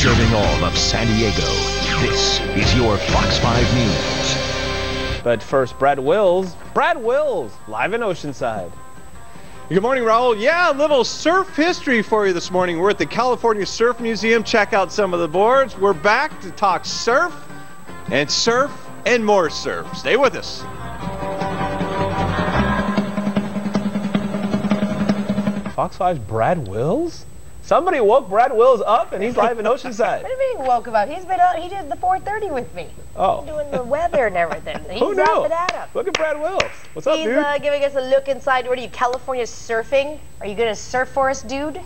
Serving all of San Diego, this is your Fox 5 News. But first, Brad Wills, live in Oceanside. Good morning, Raul. Yeah, a little surf history for you this morning. We're at the California Surf Museum. Check out some of the boards. We're back to talk surf and more surf. Stay with us. Fox 5's Brad Wills? Somebody woke Brad Wills up and he's live in Oceanside. What do you mean woke him up? He's been out, he did the 4:30 with me. Oh. Doing the weather and everything. He's Who knew? up and at 'em. Look at Brad Wills. What's up, dude? He's giving us a look inside. What are you, California surfing? Are you gonna surf for us, dude?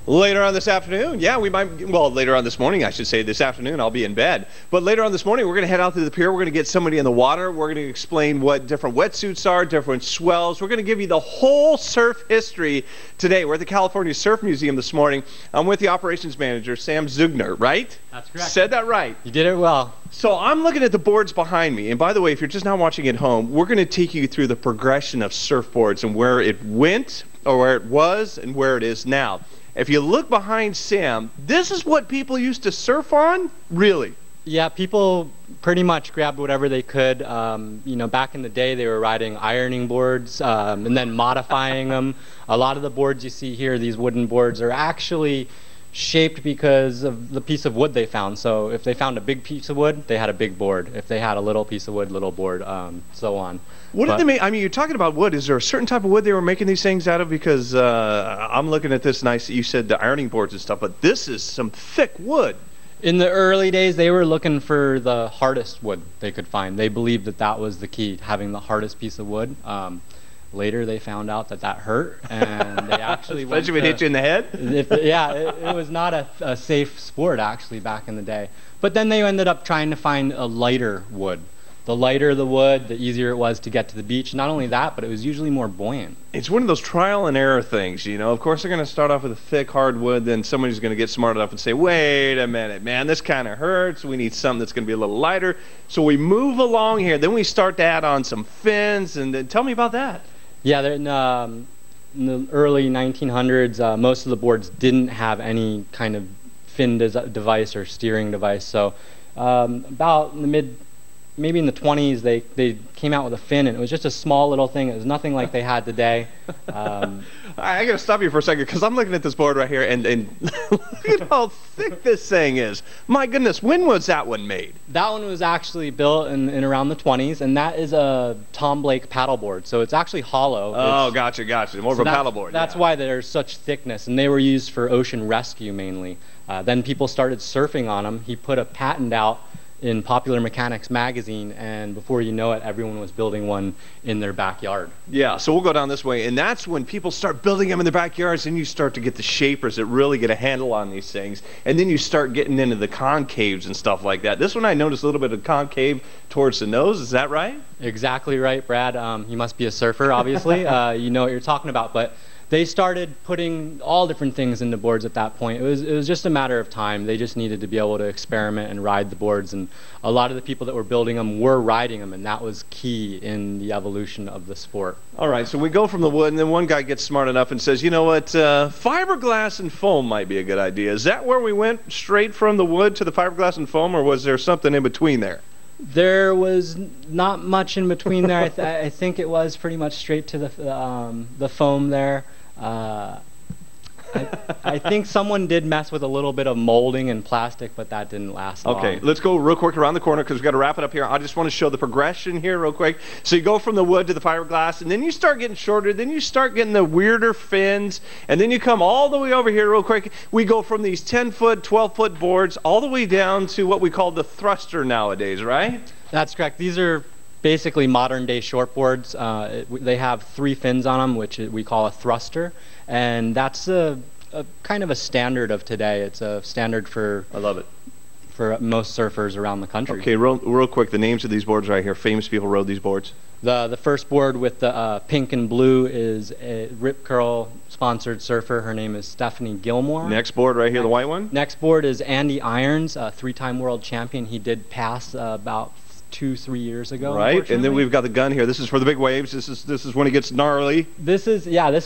Later on this afternoon, yeah, we might, well, later on this morning, I should say. This afternoon, I'll be in bed. But later on this morning, we're going to head out to the pier. We're going to get somebody in the water. We're going to explain what different wetsuits are, different swells. We're going to give you the whole surf history today. We're at the California Surf Museum this morning. I'm with the operations manager, Sam Zugner, right? That's correct. Said that right. You did it well. So I'm looking at the boards behind me. And by the way, if you're just now watching at home, we're going to take you through the progression of surfboards and where it went, or where it was, and where it is now. If you look behind Sam, this is what people used to surf on? Really? Yeah, people pretty much grabbed whatever they could. You know, back in the day, they were riding ironing boards and then modifying them. A lot of the boards you see here, these wooden boards, are actually shaped because of the piece of wood they found. So if they found a big piece of wood, they had a big board. If they had a little piece of wood, little board, so on. What did they make? I mean, you're talking about wood. Is there a certain type of wood they were making these things out of? Because I'm looking at this, and you said the ironing boards and stuff, but this is some thick wood. In the early days, they were looking for the hardest wood they could find. They believed that that was the key, having the hardest piece of wood. Later, they found out that that hurt, and they actually went Especially if it hit you in the head? It was not a safe sport, actually, back in the day. But then they ended up trying to find a lighter wood. The lighter the wood, the easier it was to get to the beach. Not only that, but it was usually more buoyant. It's one of those trial and error things, you know. Of course, they're going to start off with a thick, hard wood, then somebody's going to get smart enough and say, wait a minute, man, this kind of hurts. We need something that's going to be a little lighter. So we move along here. Then we start to add on some fins, and then tell me about that. Yeah, in the early 1900s, most of the boards didn't have any kind of fin device or steering device. So about in the maybe in the 20s, they came out with a fin, and it was just a small little thing. It was nothing like they had today. I got to stop you for a second, because I'm looking at this board right here, and look at how thick this thing is. My goodness, when was that one made? That one was actually built in around the 20s, and that is a Tom Blake paddleboard. So it's actually hollow. Oh, gotcha. More of a paddleboard. That's why there's such thickness, and they were used for ocean rescue mainly. Then people started surfing on them. He put a patent out in Popular Mechanics magazine, and before you know it, everyone was building one in their backyard. Yeah, so we'll go down this way, and that's when people start building them in their backyards, and you start to get the shapers that really get a handle on these things, and then you start getting into the concaves and stuff like that. This one I noticed a little bit of concave towards the nose. Is that right? Exactly right, Brad. You must be a surfer, obviously. You know what you're talking about, but they started putting all different things into boards at that point. It was just a matter of time. They just needed to be able to experiment and ride the boards, and a lot of the people that were building them were riding them, and that was key in the evolution of the sport. All right, so we go from the wood, and then one guy gets smart enough and says, you know what, fiberglass and foam might be a good idea. Is that where we went, straight from the wood to the fiberglass and foam, or was there something in between there? There was not much in between there. I think it was pretty much straight to the foam there. I think someone did mess with a little bit of molding and plastic, but that didn't last long. Okay, let's go real quick around the corner, because we've got to wrap it up here. I just want to show the progression here real quick. So you go from the wood to the fiberglass, and then you start getting shorter, then you start getting the weirder fins, and then you come all the way over here real quick. We go from these 10-foot, 12-foot boards all the way down to what we call the thruster nowadays, right? That's correct. These are basically modern-day shortboards. They have 3 fins on them, which we call a thruster, and that's a kind of a standard of today. It's a standard for I love it. For most surfers around the country. Okay, real quick, the names of these boards right here. Famous people rode these boards. The first board with the pink and blue is a Rip Curl sponsored surfer. Her name is Stephanie Gilmore. Next board right here, the white one. Next board is Andy Irons, a 3-time world champion. He did pass about 2-3 years ago. Right, and then we've got the gun here. This is for the big waves. This is when it gets gnarly. This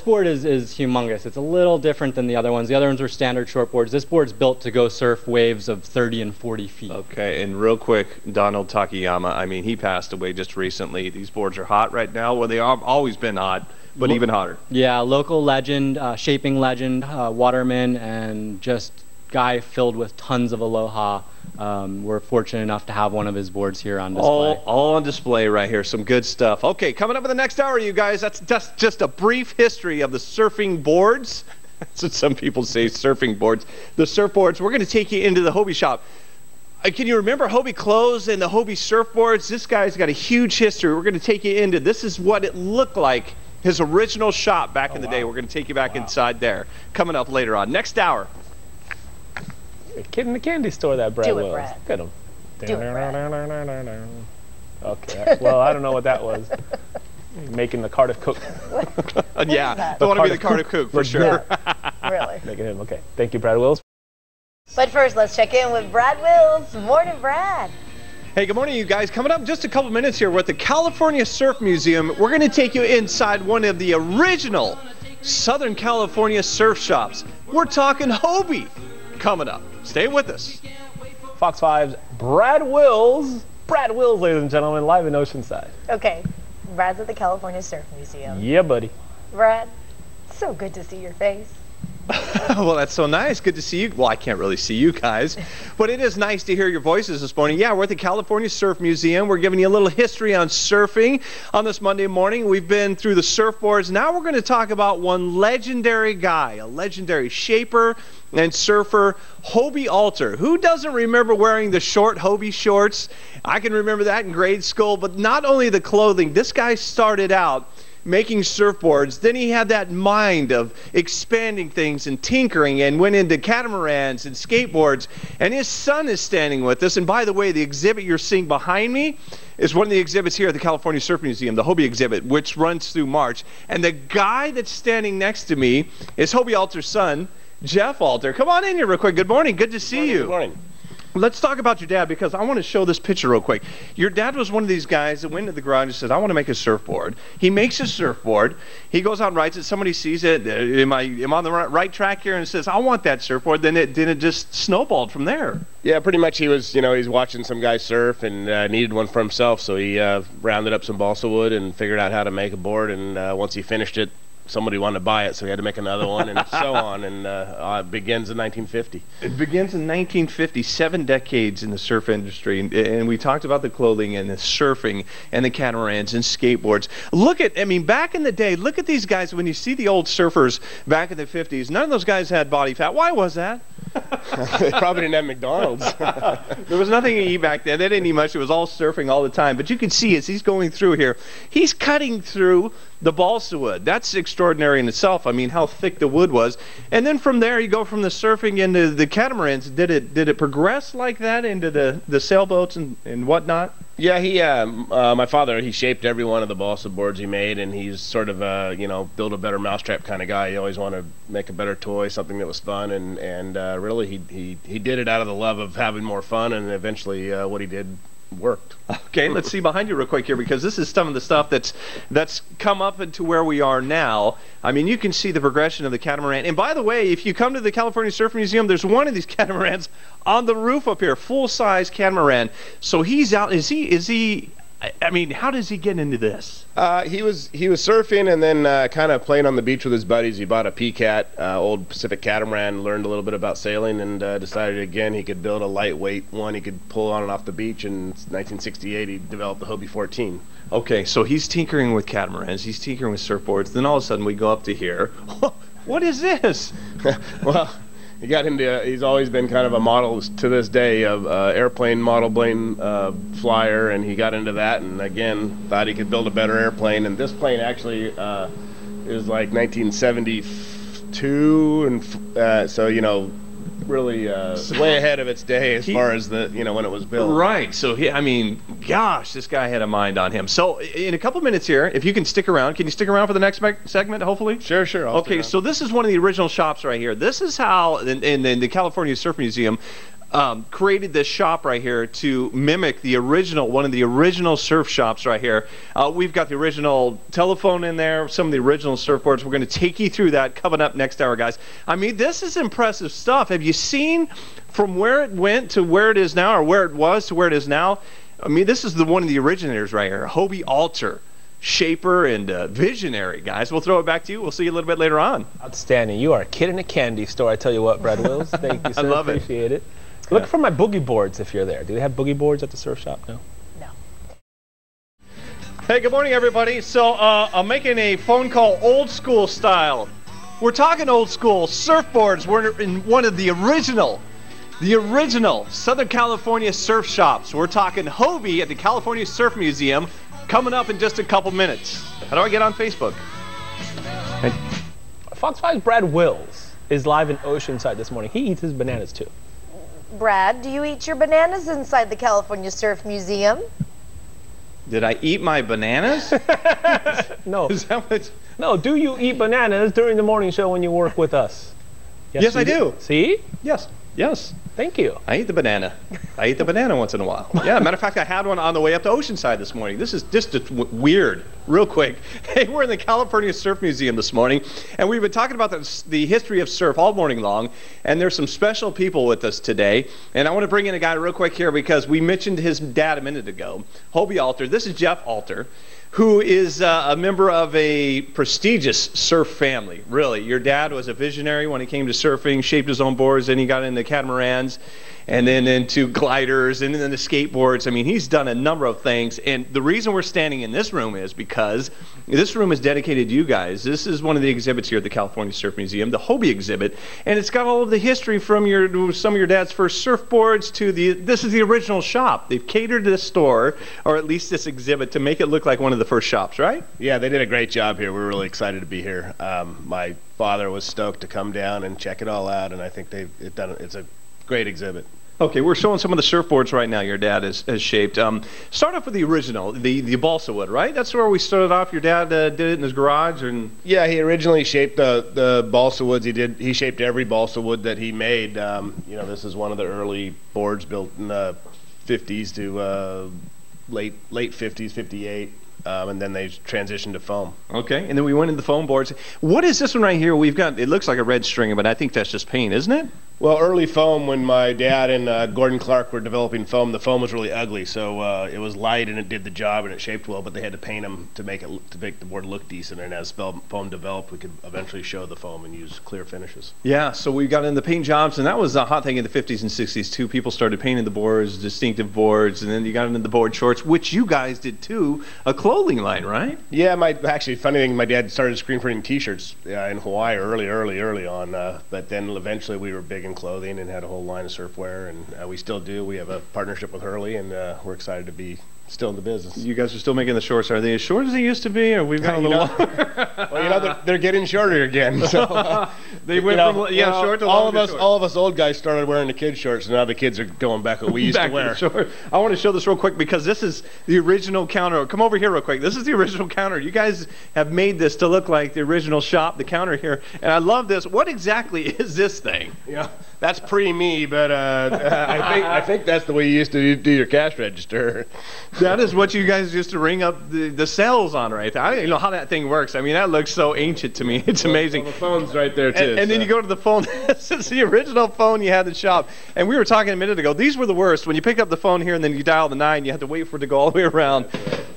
board is humongous. It's a little different than the other ones. The other ones are standard short boards. This board's built to go surf waves of 30 and 40 feet. Okay, and real quick, Donald Takayama, I mean, he passed away just recently. These boards are hot right now. Well, they have always been hot, but even hotter. Yeah, local legend, shaping legend, waterman, and just guy filled with tons of aloha. We're fortunate enough to have one of his boards here on display. All on display right here. Some good stuff. Okay, coming up in the next hour, you guys, that's just a brief history of the surfing boards. That's what some people say, surfing boards. The surfboards. We're going to take you into the Hobie shop. Can you remember Hobie clothes and the Hobie surfboards? This guy's got a huge history. We're going to take you into, this is what it looked like, his original shop back in the day. We're going to take you back inside there. Coming up later on. Next hour. A kid in the candy store, that Brad Do it, Wills. Brad. Look at him. Do it, Brad. Okay, well, I don't know what that was. Making the Cardiff Cook. Yeah, don't want to be the Cardiff Cook for sure. Really. Making him, okay. Thank you, Brad Wills. But first, let's check in with Brad Wills. Morning, Brad. Hey, good morning, you guys. Coming up in just a couple minutes here, we're at the California Surf Museum. We're going to take you inside one of the original Southern California surf shops. We're talking Hobie. Coming up. Stay with us. Fox 5's Brad Wills. Brad Wills, ladies and gentlemen, live in Oceanside. Okay, Brad's at the California Surf Museum. Yeah, buddy. Brad, so good to see your face. Well, that's so nice. Good to see you. Well, I can't really see you guys, but it is nice to hear your voices this morning. Yeah, we're at the California Surf Museum. We're giving you a little history on surfing on this Monday morning. We've been through the surfboards. Now we're going to talk about one legendary guy, a legendary shaper and surfer, Hobie Alter. Who doesn't remember wearing the short Hobie shorts? I can remember that in grade school, but not only the clothing. This guy started out making surfboards, then he had that mind of expanding things and tinkering and went into catamarans and skateboards, and his son is standing with us. And by the way, the exhibit you're seeing behind me is one of the exhibits here at the California Surf Museum, the Hobie Exhibit, which runs through March. And the guy that's standing next to me is Hobie Alter's son, Jeff Alter. Come on in here real quick. Good morning. Good to see you. Good morning. Let's talk about your dad, because I want to show this picture real quick. Your dad was one of these guys that went to the garage and said, I want to make a surfboard. He makes a surfboard. He goes out and writes it. Somebody sees it. Am I on the right track here? And says, I want that surfboard. Then it just snowballed from there. Yeah, pretty much. He was, he's watching some guy surf and needed one for himself. So he rounded up some balsa wood and figured out how to make a board. And once he finished it, somebody wanted to buy it, so he had to make another one, and so on. And it begins in 1950. It begins in 1950, 7 decades in the surf industry. And we talked about the clothing and the surfing and the catamarans and skateboards. Back in the day, look at these guys. When you see the old surfers back in the 50s, none of those guys had body fat. Why was that? They probably didn't have McDonald's. There was nothing to eat back then. They didn't eat much. It was all surfing all the time. But you can see as he's going through here, he's cutting through the balsa wood. That's extraordinary in itself. I mean, how thick the wood was. And then from there, you go from the surfing into the catamarans. Did it progress like that into the sailboats and whatnot? Yeah, my father, he shaped every one of the balsa boards he made, and he's sort of build a better mousetrap kind of guy. He always wanted to make a better toy, something that was fun, and really he did it out of the love of having more fun, and eventually what he did worked. Okay, let's see behind you real quick here, because this is some of the stuff that's come up into where we are now. I mean, you can see the progression of the catamaran. And by the way, if you come to the California Surf Museum, there's one of these catamarans on the roof up here, full-size catamaran. So he's out. Is he? I mean, how does he get into this? He was surfing and then kind of playing on the beach with his buddies. He bought a PCAT, old Pacific catamaran, learned a little bit about sailing, and decided again he could build a lightweight one he could pull on and off the beach. In 1968, he developed the Hobie 14. Okay, so he's tinkering with catamarans, he's tinkering with surfboards. Then all of a sudden we go up to here. What is this? Well, he got into, he's always been kind of a model to this day of airplane model plane flyer, and he got into that, and again thought he could build a better airplane. And this plane actually is like 1972, and so really way ahead of its day as far as the when it was built. Right. So gosh, this guy had a mind on him. So in a couple minutes here, if you can stick around, can you stick around for the next segment? Hopefully. Sure. Okay. So this is one of the original shops right here. This is how in the California Surf Museum. created this shop right here to mimic the original, one of the original surf shops right here. We've got the original telephone in there, some of the original surfboards. We're going to take you through that coming up next hour, guys. I mean, this is impressive stuff. Have you seen from where it went to where it is now, or where it was to where it is now? I mean, this is one of the originators right here, Hobie Alter. Shaper and visionary, guys. We'll throw it back to you. We'll see you a little bit later on. Outstanding. You are a kid in a candy store, I tell you what, Brad Wills. Thank you, sir. I love it. Appreciate it. Look for my boogie boards if you're there. Do they have boogie boards at the surf shop? No? No. Hey, good morning, everybody. So I'm making a phone call old school style. We're talking old school surfboards. We're in one of the original Southern California surf shops. We're talking Hobie at the California Surf Museum. Coming up in just a couple minutes. How do I get on Facebook? Fox 5's Brad Wills is live in Oceanside this morning. He eats his bananas too. Brad, do you eat your bananas inside the California Surf Museum? Did I eat my bananas? No. Is that what? No, do you eat bananas during the morning show when you work with us? Yes, I do. See? Yes. Yes. Thank you. I eat the banana. I eat the banana once in a while. Yeah, matter of fact, I had one on the way up to Oceanside this morning. This is just weird. Real quick. Hey, we're in the California Surf Museum this morning, and we've been talking about the history of surf all morning long, and there's some special people with us today. And I want to bring in a guy real quick here because we mentioned his dad a minute ago, Hobie Alter. This is Jeff Alter, who is a member of a prestigious surf family. Really, your dad was a visionary when it came to surfing, shaped his own boards, then he got into catamarans, and then into gliders, and then the skateboards. I mean, he's done a number of things, and the reason we're standing in this room is because this room is dedicated to you guys. This is one of the exhibits here at the California Surf Museum, the Hobie Exhibit, and it's got all of the history from some of your dad's first surfboards to this is the original shop. They've catered this store, or at least this exhibit, to make it look like one of the first shops, right? Yeah, they did a great job here. We're really excited to be here. My father was stoked to come down and check it all out, and I think it's a great exhibit. Okay, we're showing some of the surfboards right now your dad has shaped. Start off with the original, the balsa wood, right? That's where we started off. Your dad did it in his garage, and yeah, he originally shaped the balsa woods. He shaped every balsa wood that he made. This is one of the early boards built in the 50s to late 50s, 58. And then they transitioned to foam. Okay, and then we went into the foam boards. What is this one right here? We've got, it looks like a red string, but I think that's just paint, isn't it? Well, early foam, when my dad and Gordon Clark were developing foam, the foam was really ugly, so it was light and it did the job and it shaped well, but they had to paint them to make the board look decent. And as foam developed, we could eventually show the foam and use clear finishes. Yeah, so we got into paint jobs, and that was a hot thing in the 50s and 60s too. People started painting the boards, distinctive boards, and then you got into the board shorts, which you guys did too, a clothing line, right? Yeah, actually, funny thing, my dad started screen printing T-shirts in Hawaii early on, but then eventually we were big in clothing and had a whole line of surfwear, and we still do. We have a partnership with Hurley, and we're excited to be still in the business. You guys are still making the shorts. Are they as short as they used to be, or we've got a little longer? Well, they're getting shorter again. So they went from short to long. All of us old guys started wearing the kids' shorts, and now the kids are going back what we used to wear. I want to show this real quick because this is the original counter. Come over here real quick. This is the original counter. You guys have made this to look like the original shop, the counter here, and I love this. What exactly is this thing? Yeah, that's pre-me, but I think that's the way you used to do your cash register. That is what you guys used to ring up the cells on right there. I don't even know how that thing works. I mean, that looks so ancient to me. It's amazing. Well, the phone's right there, too. And then you go to the phone. This is the original phone you had in the shop. And we were talking a minute ago. These were the worst. When you pick up the phone here and then you dial the 9, you had to wait for it to go all the way around.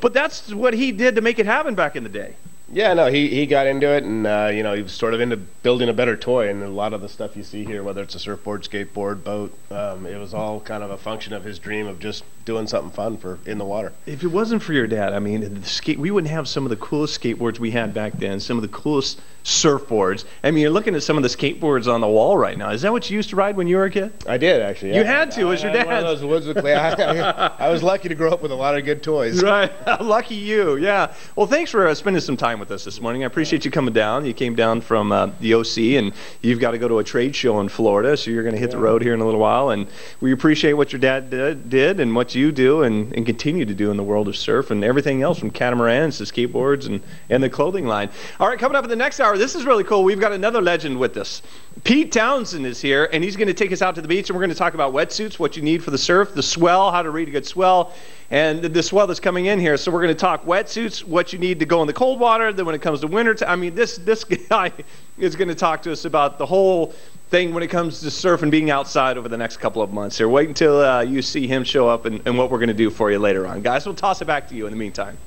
But that's what he did to make it happen back in the day. Yeah, no, he got into it, and he was sort of into building a better toy, and a lot of the stuff you see here, whether it's a surfboard, skateboard, boat, it was all kind of a function of his dream of just doing something fun in the water. If it wasn't for your dad, I mean, we wouldn't have some of the coolest skateboards we had back then, some of the coolest surfboards. I mean, you're looking at some of the skateboards on the wall right now. Is that what you used to ride when you were a kid? I did, actually. Yeah. You had to, as your dad. One of those woods with clay. I was lucky to grow up with a lot of good toys. Right. Lucky you, yeah. Well, thanks for spending some time with us. time with us this morning. I appreciate you coming down. You came down from the OC, and you've got to go to a trade show in Florida, so you're going to hit the road here in a little while. And we appreciate what your dad did and what you do and continue to do in the world of surf and everything else, from catamarans to skateboards and the clothing line. All right, coming up in the next hour, this is really cool. We've got another legend with us. Pete Townsend is here, and he's going to take us out to the beach, and we're going to talk about wetsuits, what you need for the surf, the swell, how to read a good swell, and the swell that's coming in here. So we're going to talk wetsuits, what you need to go in the cold water. Then when it comes to winter, I mean, this guy is going to talk to us about the whole thing when it comes to surf and being outside over the next couple of months here. Wait until you see him show up and what we're going to do for you later on. Guys, we'll toss it back to you in the meantime.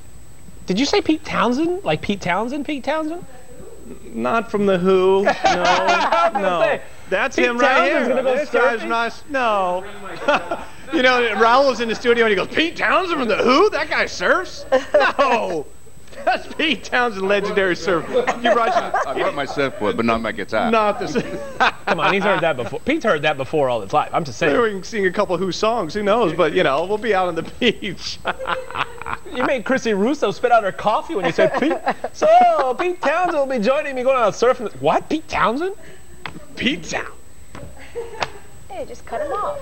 Did you say Pete Townsend? Like Pete Townsend? Pete Townsend? Not from the Who. No. That's him right here. Gonna go this guy's nice. No. You know, Raul was in the studio and he goes, Pete Townsend from the Who? That guy surfs? No. That's Pete Townsend, legendary surfer. You brought I brought my surfboard, but not my guitar. Not the same. Come on, he's heard that before. Pete's heard that before all his life. I'm just saying. Maybe we can sing a couple Who songs. Who knows? But, you know, we'll be out on the beach. You made Chrissy Russo spit out her coffee when you said Pete. So, Pete Townsend will be joining me going out surfing. What? Pete Townsend? Pete Townsend. Hey, just cut him off.